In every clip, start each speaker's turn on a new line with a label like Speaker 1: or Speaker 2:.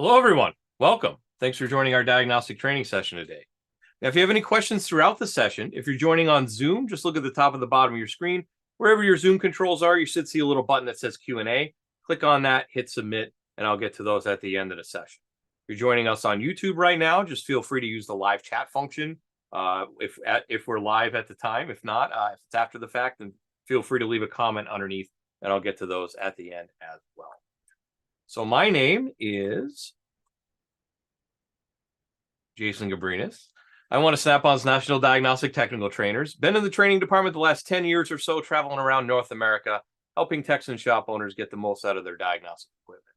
Speaker 1: Hello, everyone. Welcome. Thanks for joining our diagnostic training session today. Now, if you have any questions throughout the session, if you're joining on Zoom, just look at the top of the bottom of your screen. Wherever your Zoom controls are, you should see a little button that says Q&A. Click on that, hit submit, and I'll get to those at the end of the session. If you're joining us on YouTube right now, just feel free to use the live chat function if we're live at the time. If not, if it's after the fact, then feel free to leave a comment underneath, and I'll get to those at the end as well. So my name is Jason Gabrinas. I'm one of Snap-on's national diagnostic technical trainers. Been in the training department the last 10 years or so, traveling around North America, helping techs and shop owners get the most out of their diagnostic equipment.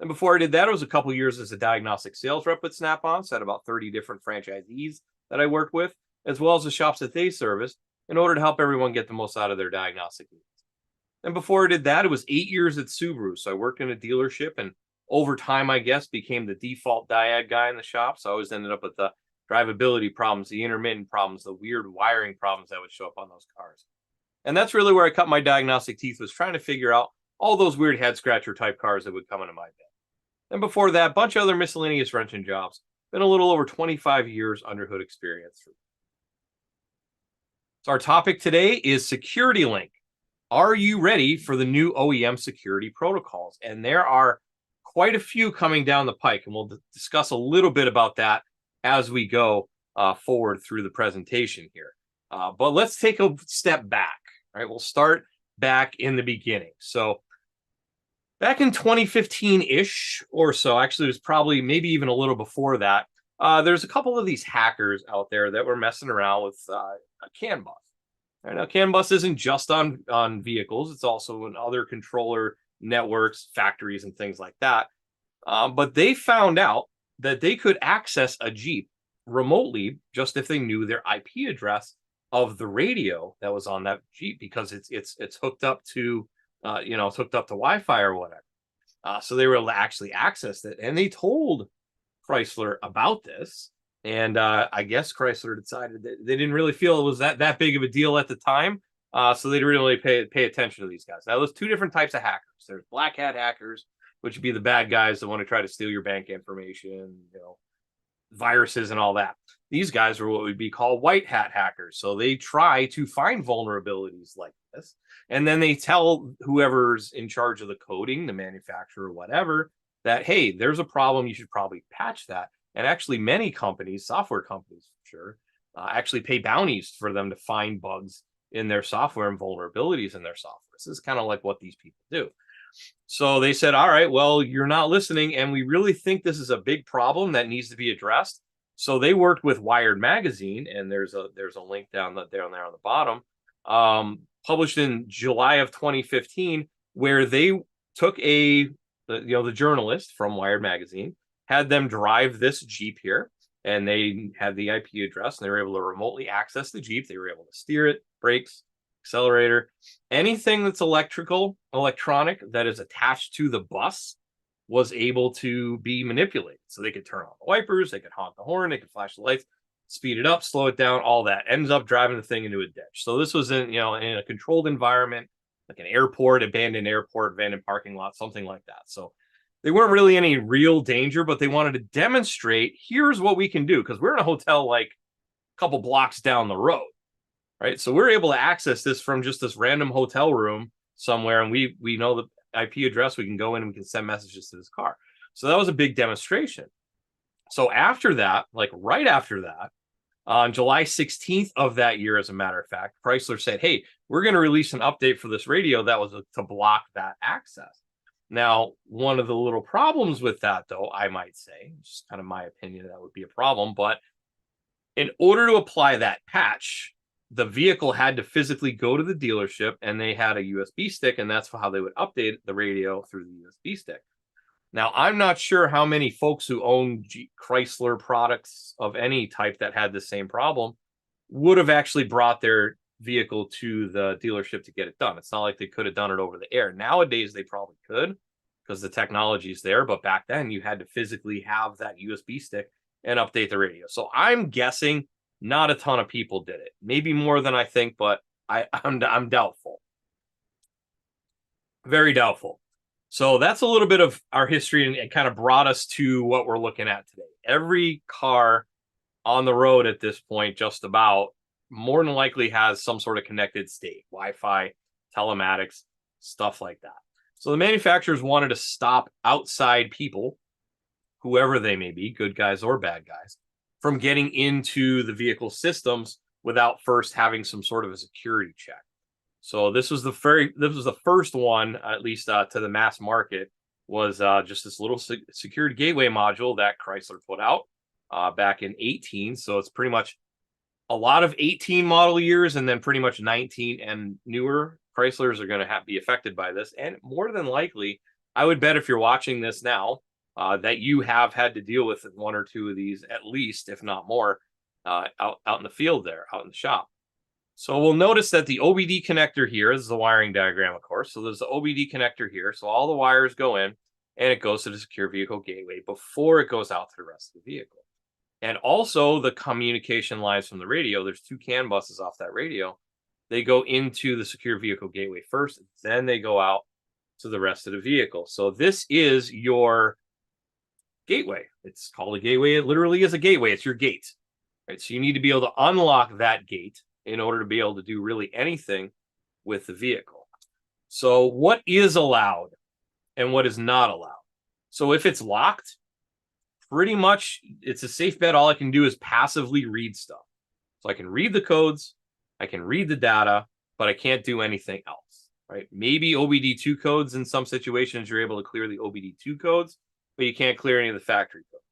Speaker 1: And before I did that, it was a couple years as a diagnostic sales rep at Snap-on. So I had about 30 different franchisees that I worked with, as well as the shops that they serviced, in order to help everyone get the most out of their diagnostic needs. And before I did that, it was 8 years at Subaru. So I worked in a dealership, and over time, I guess, became the default diag guy in the shop. So I always ended up with the drivability problems, the intermittent problems, the weird wiring problems that would show up on those cars. And that's really where I cut my diagnostic teeth, was trying to figure out all those weird head scratcher type cars that would come into my bed. And before that, a bunch of other miscellaneous wrenching jobs. Been a little over 25 years under hood experience. So our topic today is Security Link. Are you ready for the new OEM security protocols? And there are quite a few coming down the pike, and we'll discuss a little bit about that as we go forward through the presentation here. But let's take a step back. All right, we'll start back in the beginning. So back in 2015-ish or so, actually it was probably maybe even a little before that, there's a couple of these hackers out there that were messing around with a CAN bus. Right, now, CAN bus isn't just on vehicles. It's also in other controller networks, factories, and things like that. But they found out that they could access a Jeep remotely just if they knew their IP address of the radio that was on that Jeep, because it's hooked up to it's hooked up to Wi-Fi or whatever. So they were able to actually access it, and they told Chrysler about this. And I guess Chrysler decided that they didn't really feel it was that big of a deal at the time. So they didn't really pay attention to these guys. Now, there's two different types of hackers. There's black hat hackers, which would be the bad guys that want to try to steal your bank information, viruses and all that. These guys are what would be called white hat hackers. So they try to find vulnerabilities like this, and then they tell whoever's in charge of the coding, the manufacturer or whatever, that, hey, there's a problem, you should probably patch that. And actually, many companies, software companies, for sure, actually pay bounties for them to find bugs in their software and vulnerabilities in their software. This is kind of like what these people do. So they said, all right, well, you're not listening, and we really think this is a big problem that needs to be addressed. So they worked with Wired Magazine, and there's a link down there on the bottom, published in July of 2015, where they took the journalist from Wired Magazine, had them drive this Jeep here, and they had the IP address, and they were able to remotely access the Jeep. They were able to steer it, brakes, accelerator, anything that's electronic that is attached to the bus was able to be manipulated. So they could turn on the wipers, they could honk the horn, they could flash the lights, speed it up, slow it down, all that. Ends up driving the thing into a ditch. So this was in a controlled environment, like an airport, abandoned parking lot, something like that. So they weren't really any real danger, but they wanted to demonstrate, here's what we can do, because we're in a hotel like a couple blocks down the road, right? So we're able to access this from just this random hotel room somewhere, and we know the IP address. We can go in and we can send messages to this car. So that was a big demonstration. So after that, like right after that, on July 16th of that year, as a matter of fact, Chrysler said, hey, we're going to release an update for this radio that was to block that access. Now, one of the little problems with that, though, I might say, just kind of my opinion, that would be a problem, but in order to apply that patch, the vehicle had to physically go to the dealership, and they had a USB stick, and that's how they would update the radio through the USB stick. Now, I'm not sure how many folks who own Chrysler products of any type that had the same problem would have actually brought their vehicle to the dealership to get it done. It's not like they could have done it over the air. Nowadays, they probably could, because the technology is there. But back then, you had to physically have that USB stick and update the radio. So I'm guessing not a ton of people did it. Maybe more than I think, but I'm doubtful. Very doubtful. So that's a little bit of our history, and it kind of brought us to what we're looking at today. Every car on the road at this point, just about, more than likely has some sort of connected state, Wi-Fi, telematics, stuff like that. So the manufacturers wanted to stop outside people, whoever they may be, good guys or bad guys, from getting into the vehicle systems without first having some sort of a security check. So this was the first one, at least to the mass market, was just this little security gateway module that Chrysler put out back in 18. So it's pretty much a lot of 18 model years, and then pretty much 19 and newer Chryslers are going to be affected by this. And more than likely, I would bet if you're watching this now, that you have had to deal with one or two of these, at least, if not more, out in the field there, out in the shop. So we'll notice that the OBD connector here is the wiring diagram, of course. So there's the OBD connector here. So all the wires go in, and it goes to the secure vehicle gateway before it goes out to the rest of the vehicle. And also the communication lines from the radio, there's two CAN buses off that radio. They go into the secure vehicle gateway first, then they go out to the rest of the vehicle. So this is your gateway. It's called a gateway. It literally is a gateway. It's your gate. Right? So you need to be able to unlock that gate in order to be able to do really anything with the vehicle. So what is allowed and what is not allowed? So if it's locked, pretty much it's a safe bet. All I can do is passively read stuff. So I can read the codes, I can read the data, but I can't do anything else, right? Maybe OBD2 codes in some situations, you're able to clear the OBD2 codes, but you can't clear any of the factory codes.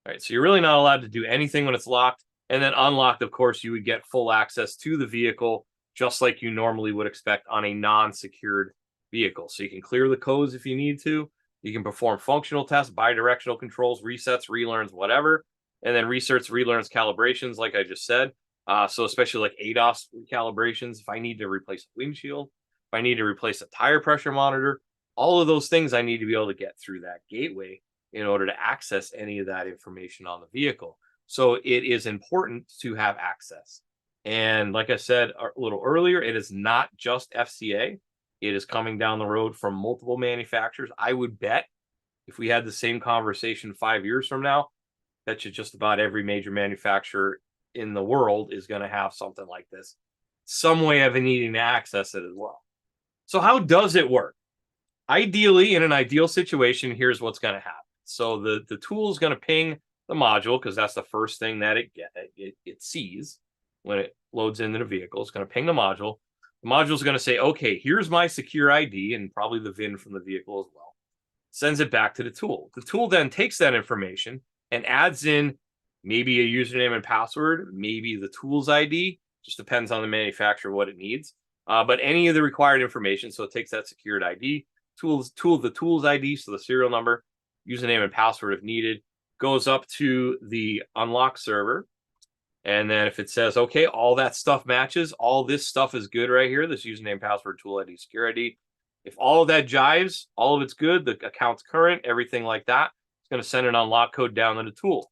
Speaker 1: All right, so you're really not allowed to do anything when it's locked. And then unlocked, of course, you would get full access to the vehicle, just like you normally would expect on a non-secured vehicle. So you can clear the codes if you need to. You can perform functional tests, bidirectional controls, resets, relearns, whatever, and then resets, relearns, calibrations, like I just said. So especially like ADAS calibrations, if I need to replace a windshield, if I need to replace a tire pressure monitor, all of those things I need to be able to get through that gateway in order to access any of that information on the vehicle. So it is important to have access. And like I said a little earlier, it is not just FCA. It is coming down the road from multiple manufacturers. I would bet if we had the same conversation 5 years from now, bet you just about every major manufacturer in the world is going to have something like this, some way of needing to access it as well. So how does it work? Ideally, in an ideal situation, here's what's going to happen. So the tool is going to ping the module, because that's the first thing that it sees when it loads into the vehicle. It's going to ping the module. The module is going to say, okay, here's my secure ID, and probably the VIN from the vehicle as well. Sends it back to the tool. The tool then takes that information and adds in maybe a username and password, maybe the tool's ID, just depends on the manufacturer what it needs. But any of the required information, so it takes that secured ID, the tool's ID, so the serial number, username and password if needed, goes up to the unlock server. And then if it says, okay, all that stuff matches, all this stuff is good right here, this username, password, tool ID, secure ID. If all of that jives, all of it's good, the account's current, everything like that, it's going to send an unlock code down to the tool.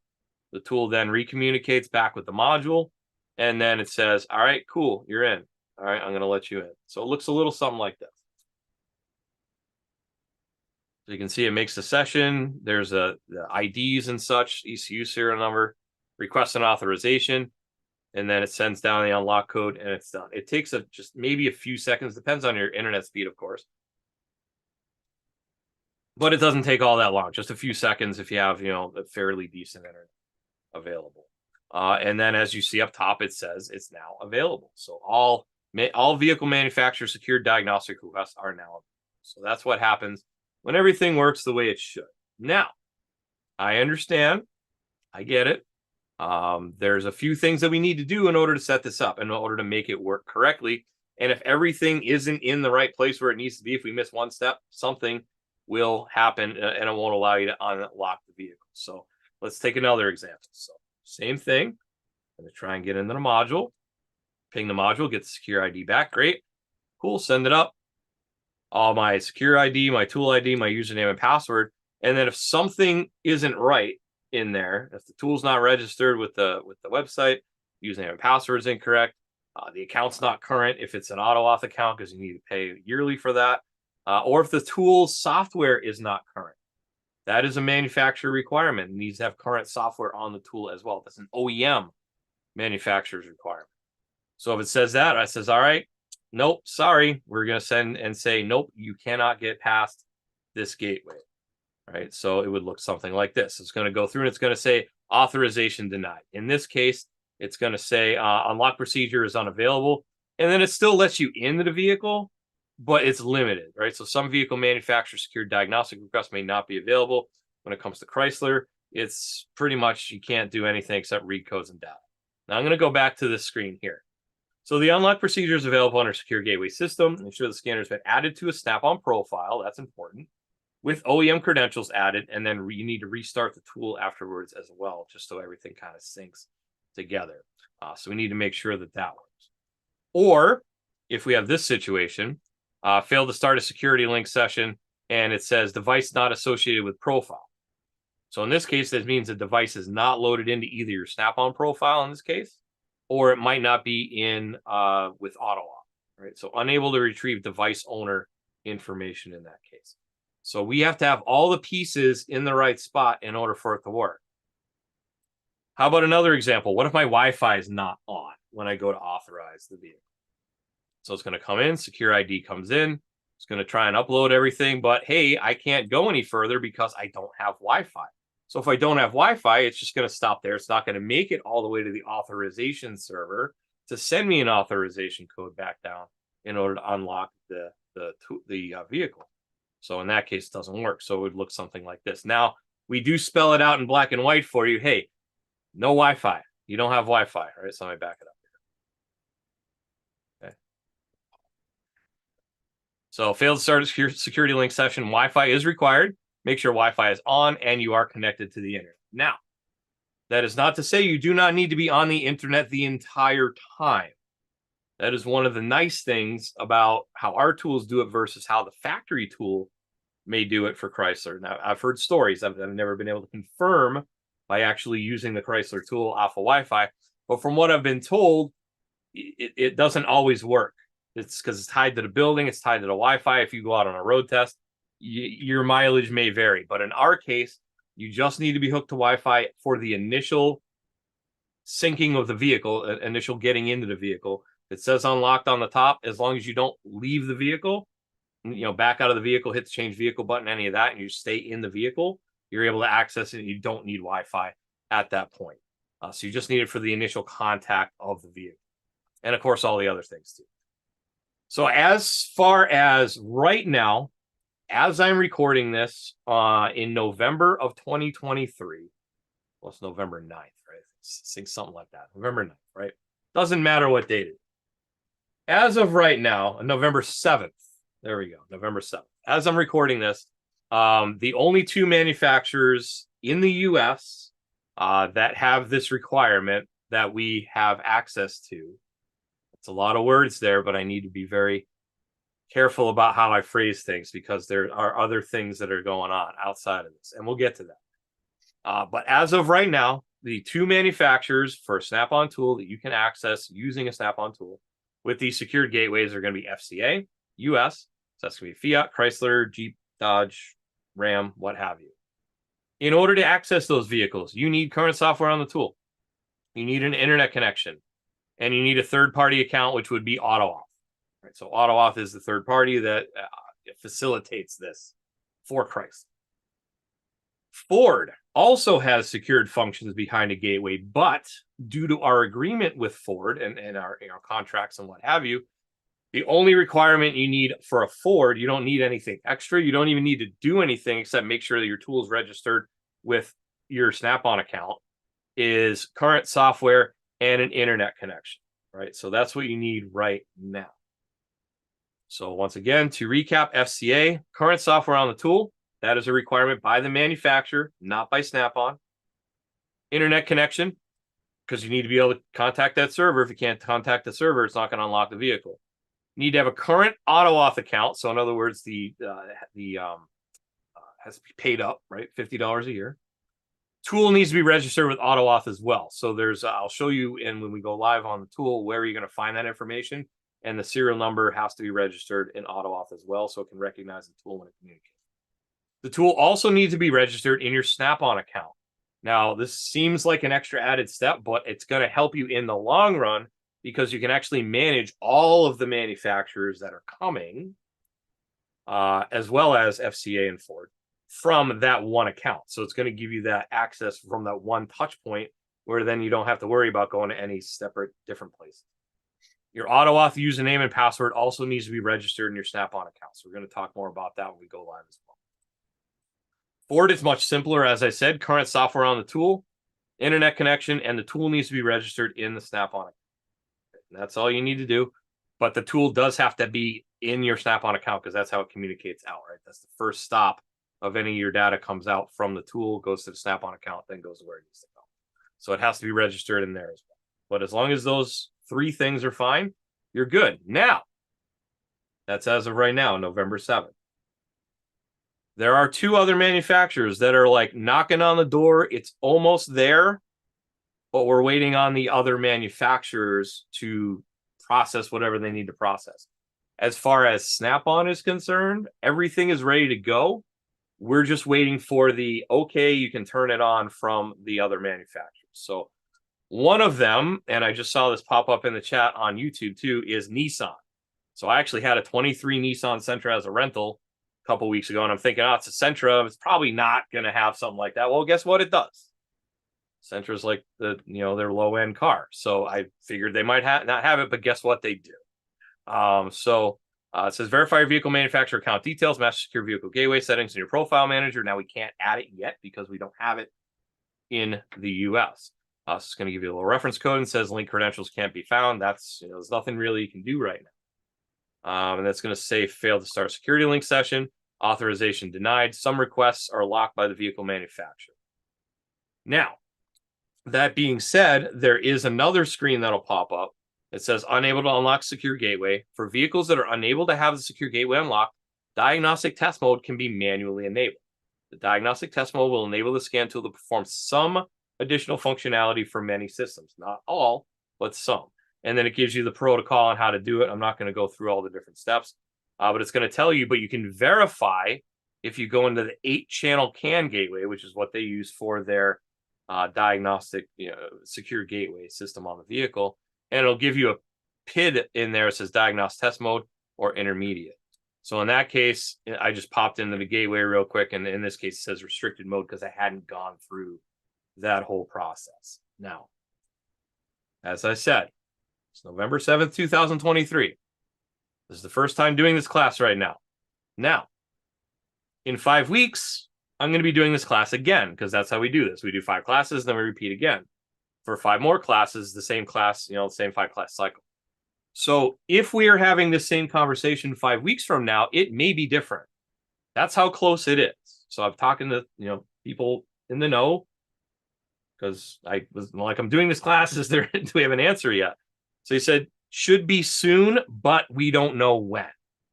Speaker 1: The tool then recommunicates back with the module. And then it says, all right, cool, you're in. All right, I'm going to let you in. So it looks a little something like this. So you can see it makes the session. There's the IDs and such, ECU serial number, request an authorization, and then it sends down the unlock code and it's done. It takes just maybe a few seconds, depends on your internet speed, of course. But it doesn't take all that long, just a few seconds if you have, a fairly decent internet available. And then as you see up top, it says it's now available. So all vehicle manufacturer secured diagnostic requests are now available. So that's what happens when everything works the way it should. Now, I understand. I get it. There's a few things that we need to do in order to set this up, in order to make it work correctly. And if everything isn't in the right place where it needs to be, if we miss one step, something will happen and it won't allow you to unlock the vehicle. So let's take another example. So same thing. I'm going to try and get into the module, ping the module, get the secure ID back. Great. Cool. Send it up. All my secure ID, my tool ID, my username and password. And then if something isn't right in there, if the tool's not registered with the website, username and password is incorrect, the account's not current if it's an auto auth account because you need to pay yearly for that, or if the tool's software is not current. That is a manufacturer requirement. It needs to have current software on the tool as well. That's an OEM manufacturer's requirement. So if it says that, I says, all right, nope, sorry. We're going to send and say, nope, you cannot get past this gateway. Right. So it would look something like this. It's going to go through and it's going to say authorization denied. In this case, it's going to say unlock procedure is unavailable. And then it still lets you into the vehicle, but it's limited, right? So some vehicle manufacturer secured diagnostic requests may not be available. When it comes to Chrysler, it's pretty much you can't do anything except read codes and data. Now I'm going to go back to this screen here. So the unlock procedure is available on our secure gateway system. Ensure the scanner has been added to a snap-on profile. That's important. With OEM credentials added, and then you need to restart the tool afterwards as well, just so everything kind of syncs together. So we need to make sure that that works. Or if we have this situation, failed to start a security link session, and it says device not associated with profile. So in this case, that means the device is not loaded into either your snap-on profile in this case, or it might not be in with auto-off, right? So unable to retrieve device owner information in that case. So we have to have all the pieces in the right spot in order for it to work. How about another example? What if my Wi-Fi is not on when I go to authorize the vehicle? So it's going to come in, secure ID comes in, it's going to try and upload everything, but hey, I can't go any further because I don't have Wi-Fi. So if I don't have Wi-Fi, it's just going to stop there. It's not going to make it all the way to the authorization server to send me an authorization code back down in order to unlock the vehicle. So in that case, it doesn't work. So it would look something like this. Now, we do spell it out in black and white for you. Hey, no Wi-Fi. You don't have Wi-Fi. All right, so let me back it up here. Okay. So failed to start a security link session. Wi-Fi is required. Make sure Wi-Fi is on and you are connected to the internet. Now, that is not to say you do not need to be on the internet the entire time. That is one of the nice things about how our tools do it versus how the factory tool may do it for Chrysler. Now, I've heard stories. I've never been able to confirm by actually using the Chrysler tool off of Wi-Fi. But from what I've been told, it doesn't always work. It's because it's tied to the building. It's tied to the Wi-Fi. If you go out on a road test, your mileage may vary. But in our case, you just need to be hooked to Wi-Fi for the initial syncing of the vehicle, initial getting into the vehicle. It says unlocked on the top. As long as you don't leave the vehicle, back out of the vehicle, hit the change vehicle button, any of that, and you stay in the vehicle, you're able to access it. You don't need Wi-Fi at that point. So you just need it for the initial contact of the vehicle. And of course, all the other things too. So as far as right now, as I'm recording this in November of 2023, well, it's November 9th, right? Something like that. November 9th, right? Doesn't matter what date it is. As of right now, November 7th, there we go, November 7th. As I'm recording this, the only two manufacturers in the US that have this requirement that we have access to. It's a lot of words there, but I need to be very careful about how I phrase things because there are other things that are going on outside of this, and we'll get to that. But as of right now, the two manufacturers for a Snap-on tool that you can access using a Snap-on tool with these secured gateways are going to be FCA, US, so that's going to be Fiat, Chrysler, Jeep, Dodge, Ram, what have you. In order to access those vehicles, you need current software on the tool. You need an internet connection, and you need a third-party account, which would be AutoAuth. Right, so AutoAuth is the third party that facilitates this for Chrysler. Ford also has secured functions behind a gateway, but due to our agreement with Ford and our contracts and what have you, the only requirement you need for a Ford, you don't need anything extra. You don't even need to do anything except make sure that your tool is registered with your Snap-on account, is current software and an internet connection, right? So that's what you need right now. So once again, to recap, FCA, current software on the tool, that is a requirement by the manufacturer, not by Snap-on. Internet connection, because you need to be able to contact that server. If you can't contact the server, it's not going to unlock the vehicle. You need to have a current AutoAuth account. So in other words, the has to be paid up, right? $50 a year. Tool needs to be registered with AutoAuth as well. So there's, I'll show you when we go live on the tool where you're going to find that information. and the serial number has to be registered in AutoAuth as well, so it can recognize the tool when it communicates. The tool also needs to be registered in your Snap-on account. Now, this seems like an extra added step, but it's going to help you in the long run because you can actually manage all of the manufacturers that are coming, as well as FCA and Ford, from that one account. So it's going to give you that access from that one touch point where then you don't have to worry about going to any separate different places. Your AutoAuth username and password also needs to be registered in your Snap-on account. So we're going to talk more about that when we go live as well. Ford is much simpler. As I said, current software on the tool, internet connection, and the tool needs to be registered in the Snap-on account. That's all you need to do. But the tool does have to be in your Snap-on account because that's how it communicates out, right? That's the first stop of any of your data comes out from the tool, goes to the Snap-on account, then goes to where it needs to go. So it has to be registered in there as well. But as long as those three things are fine, you're good. Now, that's as of right now, November 7th. There are two other manufacturers that are like knocking on the door. It's almost there, but we're waiting on the other manufacturers to process whatever they need to process. As far as Snap-on is concerned, everything is ready to go. We're just waiting for the okay, you can turn it on from the other manufacturers. So one of them, and I just saw this pop up in the chat on YouTube too, is Nissan. So I actually had a 23 Nissan Sentra as a rental a couple weeks ago, and I'm thinking, oh, it's a Sentra. It's probably not going to have something like that. Well, guess what? It does. Sentra's like their low end car. So I figured they might not have it, but guess what? They do. It says verify your vehicle manufacturer account details, master secure vehicle gateway settings in your profile manager. Now we can't add it yet because we don't have it in the US. So it's going to give you a little reference code and says link credentials can't be found. That's, there's nothing really you can do right now. And that's going to say failed to start security link session, authorization denied. Some requests are locked by the vehicle manufacturer. Now, that being said, there is another screen that'll pop up. It says unable to unlock secure gateway. For vehicles that are unable to have the secure gateway unlocked, diagnostic test mode can be manually enabled. The diagnostic test mode will enable the scan tool to perform some additional functionality for many systems. Not all, but some. And then it gives you the protocol on how to do it. I'm not going to go through all the different steps, but it's going to tell you, but you can verify if you go into the 8-channel CAN gateway, which is what they use for their diagnostic secure gateway system on the vehicle. And it'll give you a PID in there. It says diagnostic test mode or intermediate. So in that case, I just popped into the gateway real quick. And in this case, it says restricted mode because I hadn't gone through that whole process. Now, as I said, it's November 7th, 2023. This is the first time doing this class right now. Now, in 5 weeks, I'm going to be doing this class again because that's how we do this. We do 5 classes, then we repeat again. For 5 more classes, the same class, the same 5-class cycle. So if we are having the same conversation 5 weeks from now, it may be different. That's how close it is. So I'm talking to, people in the know because I was like, I'm doing this class. Do we have an answer yet? So he said, should be soon, but we don't know when.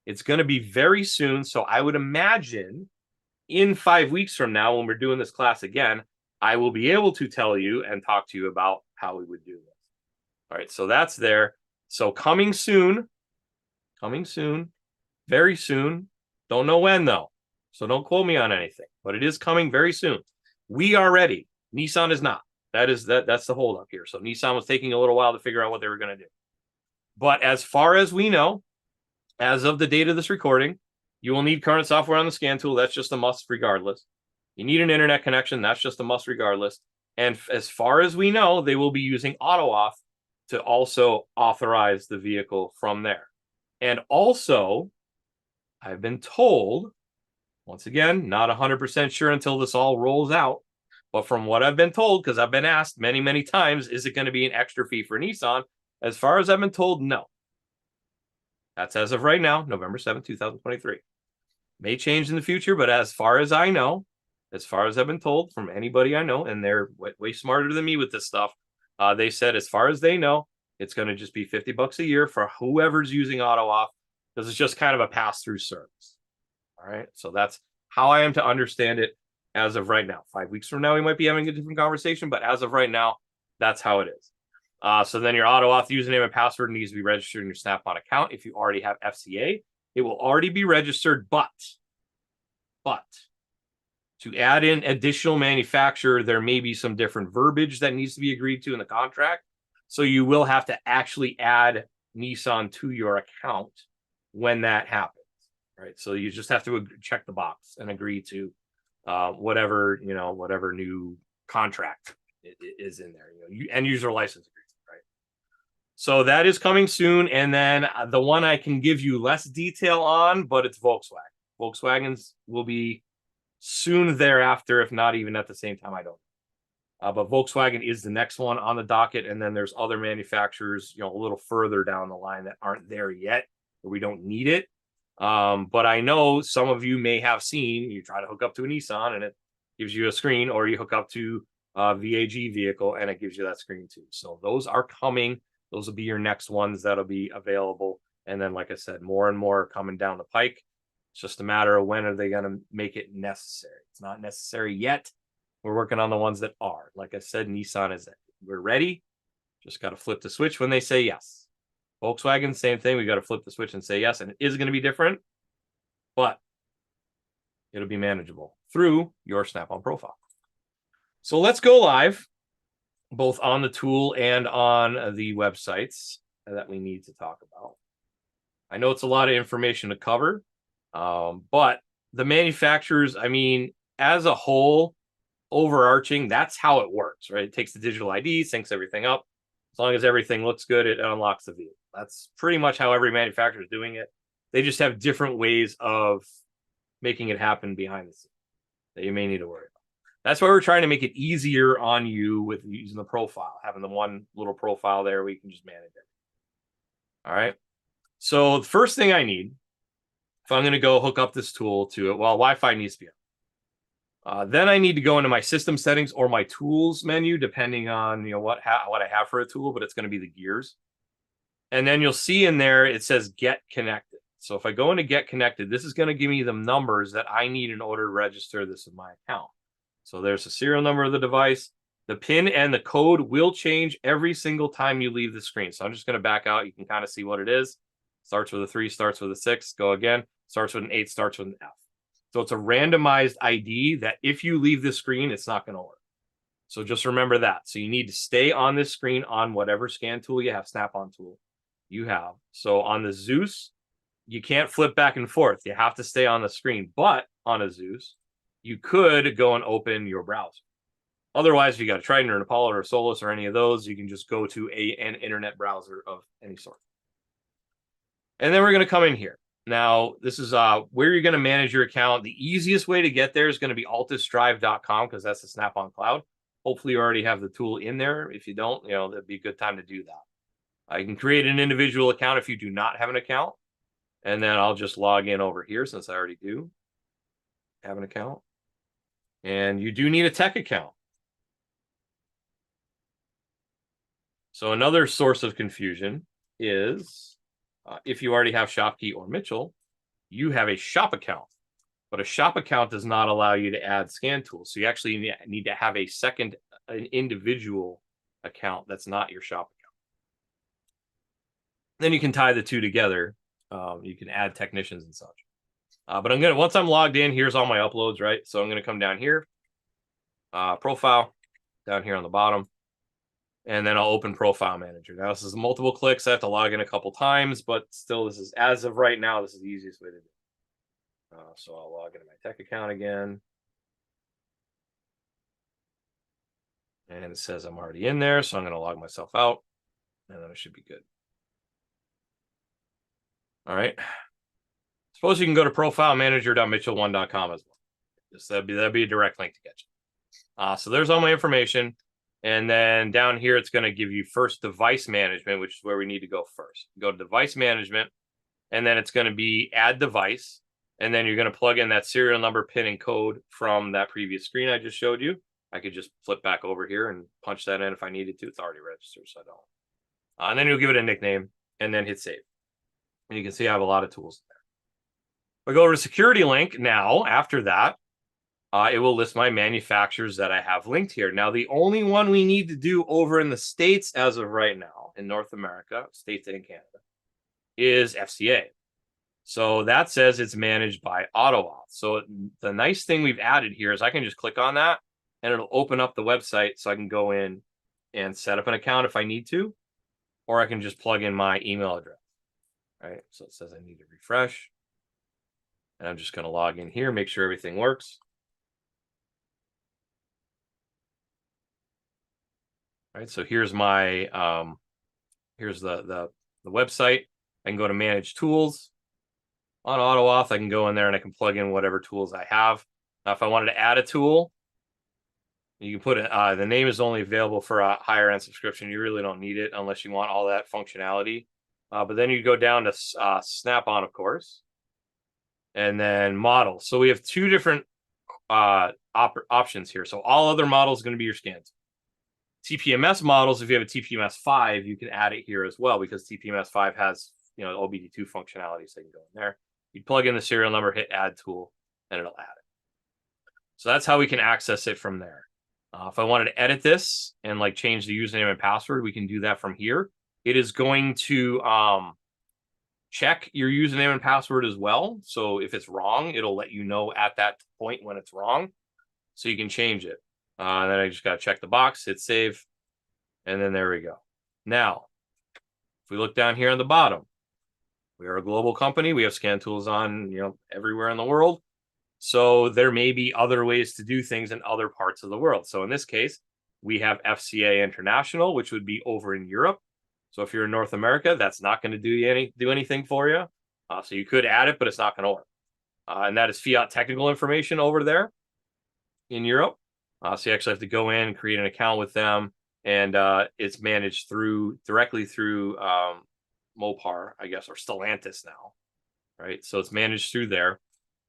Speaker 1: It's going to be very soon. So I would imagine in 5 weeks from now, when we're doing this class again, I will be able to tell you and talk to you about how we would do this. All right, so that's there. So coming soon, very soon. Don't know when though, so don't quote me on anything, but it is coming very soon. We are ready. Nissan is not. That's the holdup here. So Nissan was taking a little while to figure out what they were going to do. But as far as we know, as of the date of this recording, you will need current software on the scan tool. That's just a must regardless. You need an internet connection. That's just a must regardless. And as far as we know, they will be using AutoAuth to also authorize the vehicle from there. And also, I've been told, once again, not 100% sure until this all rolls out, but from what I've been told, because I've been asked many, many times, is it going to be an extra fee for Nissan? As far as I've been told, no. That's as of right now, November 7th, 2023. May change in the future, but as far as I know, as far as I've been told from anybody I know, and they're way smarter than me with this stuff, they said as far as they know, it's going to just be $50 a year for whoever's using AutoAuth because it's just kind of a pass-through service. All right, so that's how I am to understand it as of right now. 5 weeks from now, we might be having a different conversation, but as of right now, that's how it is. So then your auto auth username and password needs to be registered in your Snap-on account. If you already have FCA, it will already be registered, but to add in additional manufacturer, there may be some different verbiage that needs to be agreed to in the contract. So you will have to actually add Nissan to your account when that happens, right? So you just have to check the box and agree to whatever new contract is in there. End user license agreement, right? So that is coming soon. And then the one I can give you less detail on, but it's Volkswagen. Volkswagens will be soon thereafter, if not even at the same time. I don't know. But Volkswagen is the next one on the docket. And then there's other manufacturers, a little further down the line that aren't there yet, or we don't need it. But I know some of you may have seen, you try to hook up to a Nissan and it gives you a screen, or you hook up to a VAG vehicle and it gives you that screen too. So those are coming. Those will be your next ones that'll be available. And then, like I said, more and more are coming down the pike. It's just a matter of when are they going to make it necessary. It's not necessary yet. We're working on the ones that are. Like I said, Nissan we're ready. Just got to flip the switch when they say yes. Volkswagen, same thing. We got to flip the switch and say yes. And it is going to be different, but it'll be manageable through your Snap-on profile. So let's go live, both on the tool and on the websites that we need to talk about. I know it's a lot of information to cover. But the manufacturers, as a whole, overarching, that's how it works, right? It takes the digital ID, syncs everything up. As long as everything looks good, it unlocks the vehicle. That's pretty much how every manufacturer is doing it. They just have different ways of making it happen behind the scenes that you may need to worry about. That's why we're trying to make it easier on you with using the profile, having the one little profile there where you can just manage it. All right. So the first thing I need, if I'm going to go hook up this tool to it, well, Wi-Fi needs to be on. Then I need to go into my system settings or my tools menu, depending on what I have for a tool, but it's going to be the gears. And then you'll see in there, it says get connected. So if I go into get connected, this is going to give me the numbers that I need in order to register this in my account. So there's the serial number of the device. The PIN and the code will change every single time you leave the screen. So I'm just going to back out. You can kind of see what it is. Starts with a 3, starts with a 6, go again. Starts with an 8, starts with an F. So it's a randomized ID that if you leave the screen, it's not going to work. So just remember that. So you need to stay on this screen on whatever scan tool you have, Snap-on tool you have. So on the Zeus, you can't flip back and forth. You have to stay on the screen. But on a Zeus, you could go and open your browser. Otherwise, if you got a Trident or an Apollo or a Solus or any of those, you can just go to an internet browser of any sort. And then we're going to come in here. Now, this is where you're going to manage your account. The easiest way to get there is going to be altusdrive.com because that's the Snap-on cloud. Hopefully, you already have the tool in there. If you don't, that'd be a good time to do that. You can create an individual account if you do not have an account. And then I'll just log in over here since I already do have an account. And you do need a tech account. So another source of confusion is if you already have Shopkey or Mitchell, you have a shop account. But a shop account does not allow you to add scan tools. So you actually need to have an individual account that's not your shop account. Then you can tie the two together. You can add technicians and such. But once I'm logged in, here's all my uploads, right? So I'm going to come down here, profile, down here on the bottom. And then I'll open Profile Manager. Now, this is multiple clicks. I have to log in a couple times, but still, this is, as of right now, this is the easiest way to do it. So I'll log into my tech account again. And it says I'm already in there, so I'm going to log myself out, and then it should be good. All right. Suppose you can go to profilemanager.mitchell1.com as well. That'd be a direct link to get you. So there's all my information. And then down here, it's going to give you first device management, which is where we need to go first. Go to device management, and then it's going to be add device. And then you're going to plug in that serial number, PIN, and code from that previous screen I just showed you. I could just flip back over here and punch that in if I needed to. It's already registered, so I don't. And then you'll give it a nickname and then hit save. And you can see I have a lot of tools there. We go over to security link now. After that, it will list my manufacturers that I have linked here. Now, the only one we need to do over in the States as of right now, in North America, States and Canada, is FCA. So that says it's managed by AutoAuth. So the nice thing we've added here is I can just click on that and it'll open up the website so I can go in and set up an account if I need to, or I can just plug in my email address. Right. So it says I need to refresh. And I'm just going to log in here, make sure everything works. All right. So here's my here's the website. I can go to manage tools. On AutoAuth, I can go in there and I can plug in whatever tools I have. Now, if I wanted to add a tool, you can put it, the name is only available for a higher end subscription. You really don't need it unless you want all that functionality. But then you go down to Snap-on, of course, and then model. So we have two different options here. So all other models are going to be your scans. TPMS models, if you have a TPMS 5, you can add it here as well because TPMS 5 has OBD2 functionality, so you can go in there. You plug in the serial number, hit add tool, and it'll add it. So that's how we can access it from there. If I wanted to edit this and like change the username and password, we can do that from here. It is going to check your username and password as well. So if it's wrong, it'll let you know at that point when it's wrong, so you can change it. And then I just got to check the box, hit save, and then there we go. Now, if we look down here on the bottom, we are a global company. We have scan tools on, everywhere in the world. So there may be other ways to do things in other parts of the world. So in this case, we have FCA International, which would be over in Europe. So if you're in North America, that's not going to do anything for you. So you could add it, but it's not going to work. And that is Fiat technical information over there in Europe. So you actually have to go in and create an account with them, and it's managed directly through Mopar, I guess, or Stellantis now, right? So it's managed through there.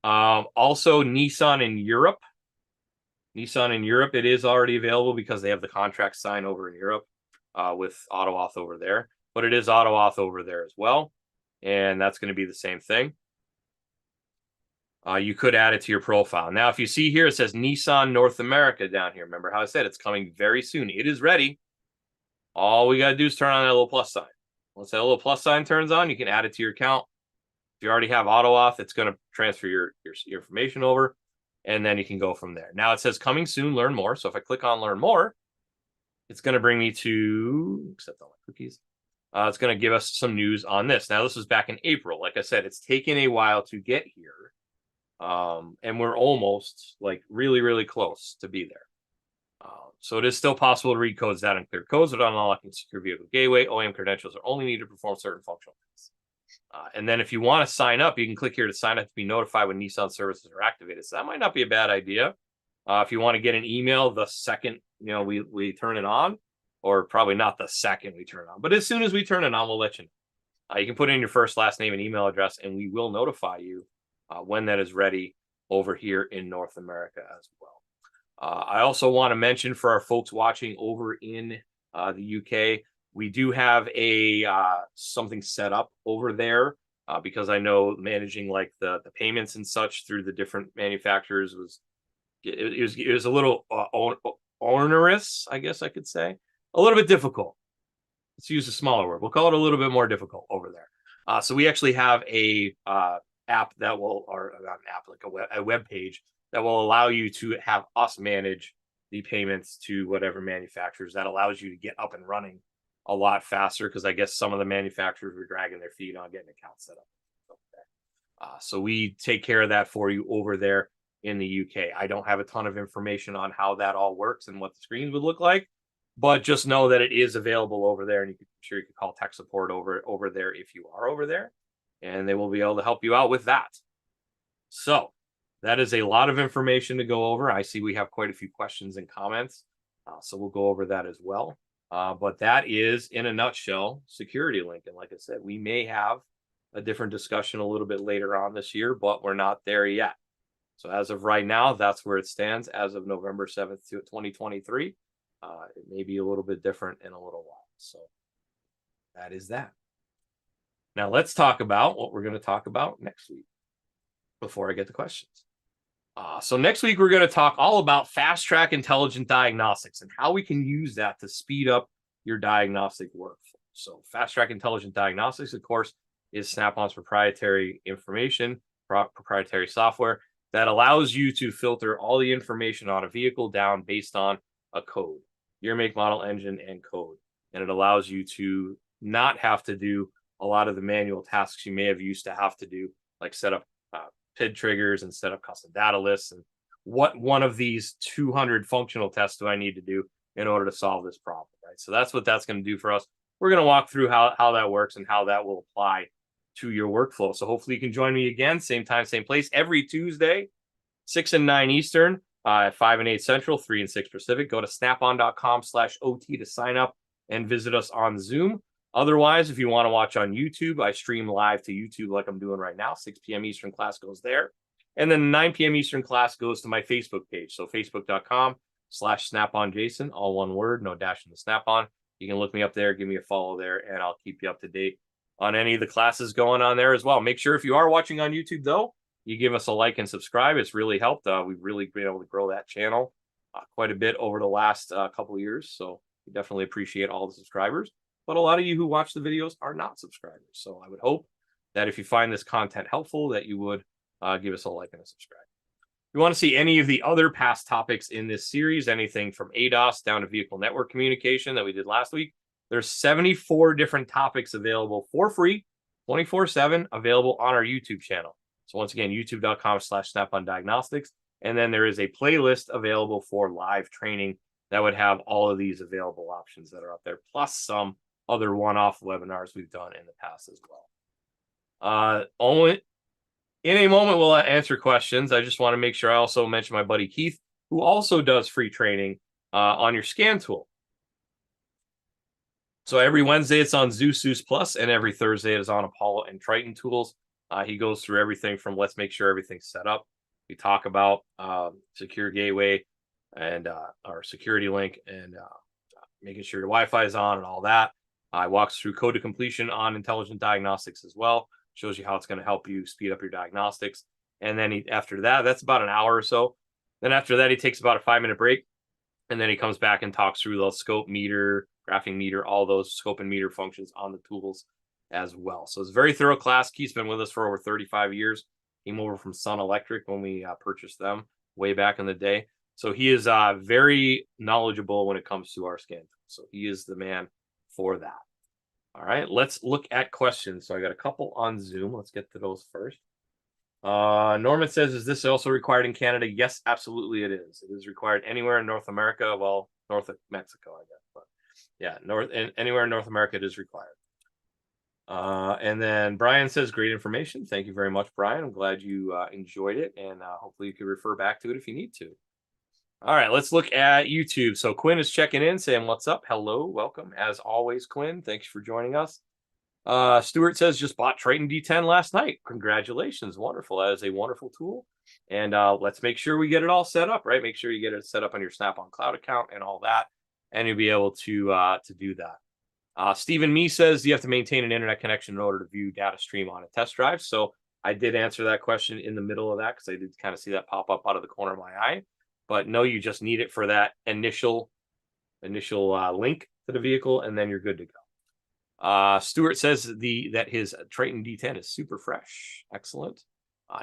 Speaker 1: Also, Nissan in Europe. It is already available because they have the contract signed over in Europe with AutoAuth over there. But it is AutoAuth over there as well, and that's going to be the same thing. You could add it to your profile. Now, if you see here, it says Nissan North America down here. Remember how I said it's coming very soon. It is ready. All we got to do is turn on that little plus sign. Once that little plus sign turns on, you can add it to your account. If you already have AutoAuth, it's going to transfer your information over, and then you can go from there. Now, it says coming soon, learn more. So if I click on learn more, it's going to bring me to, accept all my cookies. It's going to give us some news on this. Now, this was back in April. Like I said, it's taken a while to get here. And we're almost really, really close to be there. So it is still possible to read codes that unclear codes without unlocking secure vehicle gateway. OEM credentials are only needed to perform certain functional tasks. And then if you want to sign up, you can click here to sign up to be notified when Nissan services are activated. So that might not be a bad idea. If you want to get an email the second we turn it on, or probably not the second we turn it on, but as soon as we turn it on, we'll let you know. You can put in your first, last name, and email address, and we will notify you when that is ready over here in North America as well. I also want to mention for our folks watching over in the UK, we do have a something set up over there because I know managing like the payments and such through the different manufacturers was a little onerous, I guess I could say, a little bit difficult. Let's use a smaller word. We'll call it a little bit more difficult over there. So we actually have a app that will, or not an app, like a web page that will allow you to have us manage the payments to whatever manufacturers. That allows you to get up and running a lot faster because I guess some of the manufacturers were dragging their feet on getting accounts set up. So we take care of that for you over there in the UK. I don't have a ton of information on how that all works and what the screens would look like, but just know that it is available over there, and you can call tech support over there if you are over there, and they will be able to help you out with that. So that is a lot of information to go over. I see we have quite a few questions and comments, so we'll go over that as well. But that is, in a nutshell, Security Link. And like I said, we may have a different discussion a little bit later on this year, but we're not there yet. So as of right now, that's where it stands as of November 7th, 2023. It may be a little bit different in a little while. So that is that. Now let's talk about what we're going to talk about next week before I get to questions. So next week, we're going to talk all about fast track intelligent diagnostics and how we can use that to speed up your diagnostic workflow. So fast track intelligent diagnostics, of course, is Snap-on's proprietary information, proprietary software that allows you to filter all the information on a vehicle down based on a code, year, make, model, engine, and code. And it allows you to not have to do a lot of the manual tasks you may have used to have to do, like set up PID triggers and set up custom data lists, and what one of these 200 functional tests do I need to do in order to solve this problem, right? So that's what that's going to do for us. We're going to walk through how that works and how that will apply to your workflow. So hopefully you can join me again, same time, same place, every Tuesday, 6 and 9 Eastern, 5 and 8 Central, 3 and 6 Pacific. Go to snapon.com/OT to sign up and visit us on Zoom. Otherwise, if you want to watch on YouTube, I stream live to YouTube like I'm doing right now. 6 p.m. Eastern class goes there. And then 9 p.m. Eastern class goes to my Facebook page. So facebook.com/SnapOnJason, all one word, no dash in the Snap-on. You can look me up there, give me a follow there, and I'll keep you up to date on any of the classes going on there as well. Make sure if you are watching on YouTube, though, you give us a like and subscribe. It's really helped. We've really been able to grow that channel quite a bit over the last couple of years. So we definitely appreciate all the subscribers. But a lot of you who watch the videos are not subscribers. So I would hope that if you find this content helpful, that you would give us a like and a subscribe. If you want to see any of the other past topics in this series, anything from ADAS down to vehicle network communication that we did last week, there's 74 different topics available for free, 24/7, available on our YouTube channel. So once again, youtube.com/SnapOnDiagnostics. And then there is a playlist available for live training that would have all of these available options that are up there, plus some other one-off webinars we've done in the past as well. In a moment, we'll answer questions. I just want to make sure I also mention my buddy Keith, who also does free training on your scan tool. So every Wednesday, it's on Zeus Plus, and every Thursday, it is on Apollo and Triton tools. He goes through everything from let's make sure everything's set up. We talk about secure gateway and our security link and making sure your Wi-Fi is on and all that. I walks through code to completion on intelligent diagnostics as well. Shows you how it's going to help you speed up your diagnostics. And then after that, that's about an hour or so. Then after that, he takes about a 5-minute break. And then he comes back and talks through the scope meter, graphing meter, all those scope and meter functions on the tools as well. So it's a very thorough class. Keith's been with us for over 35 years. Came over from Sun Electric when we purchased them way back in the day. So he is very knowledgeable when it comes to our scan tool. So he is the man for that. All right, let's look at questions. So I got a couple on Zoom. Let's get to those first. Norman says, is this also required in Canada? Yes, absolutely it is. It is required anywhere in North America. Well, north of Mexico, I guess. But yeah, anywhere in North America, it is required. And then Brian says, great information. Thank you very much, Brian. I'm glad you enjoyed it, and hopefully you can refer back to it if you need to. All right, let's look at YouTube. So Quinn is checking in, saying, what's up? Hello, welcome. As always, Quinn, thanks for joining us. Stuart says, just bought Triton D10 last night. Congratulations. Wonderful. That is a wonderful tool. And let's make sure we get it all set up, right? Make sure you get it set up on your Snap-on Cloud account and all that, and you'll be able to do that. Stephen Me says, you have to maintain an internet connection in order to view data stream on a test drive. So I did answer that question in the middle of that because I did kind of see that pop up out of the corner of my eye. But no, you just need it for that initial link to the vehicle, and then you're good to go. Stuart says that his Triton D10 is super fresh. Excellent.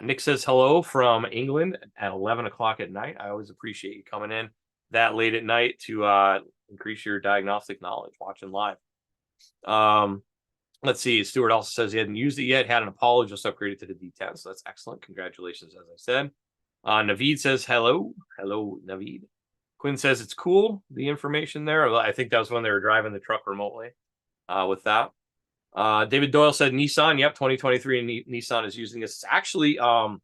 Speaker 1: Nick says hello from England at 11 o'clock at night. I always appreciate you coming in that late at night to increase your diagnostic knowledge, watching live. Let's see. Stuart also says he hadn't used it yet, had an Apollo, just upgraded to the D10. So that's excellent. Congratulations, as I said. Naveed says hello. Hello, Naveed. Quinn says it's cool, the information there. I think that was when they were driving the truck remotely with that. David Doyle said Nissan. Yep, 2023 Nissan is using this. It's actually a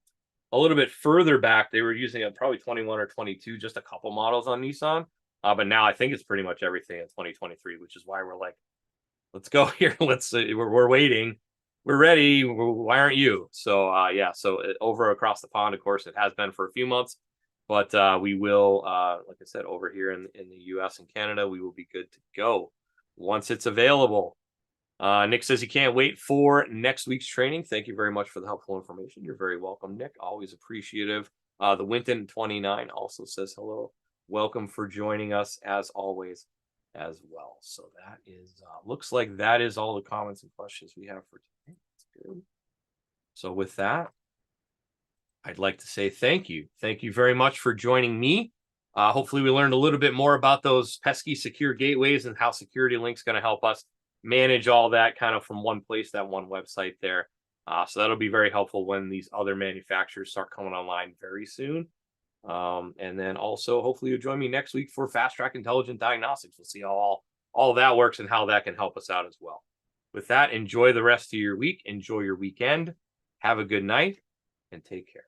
Speaker 1: little bit further back. They were using it probably 21 or 22, just a couple models on Nissan. But now I think it's pretty much everything in 2023, which is why we're like, let's go here. We're waiting. We're ready. Why aren't you? So yeah, so over across the pond, of course, it has been for a few months, but we will, like I said, over here in the US and Canada, we will be good to go once it's available. Nick says he can't wait for next week's training. Thank you very much for the helpful information. You're very welcome, Nick. Always appreciative The Winton 29 also says hello. Welcome for joining us as always as well. So that is looks like that is all the comments and questions we have for today. That's good. So with that, I'd like to say thank you. Thank you very much for joining me. Hopefully we learned a little bit more about those pesky secure gateways and how Security Link's going to help us manage all that kind of from one place, that one website there. So that'll be very helpful when these other manufacturers start coming online very soon. And then also, hopefully you'll join me next week for Fast Track Intelligent Diagnostics. We'll see how all that works and how that can help us out as well. With that, enjoy the rest of your week. Enjoy your weekend. Have a good night and take care.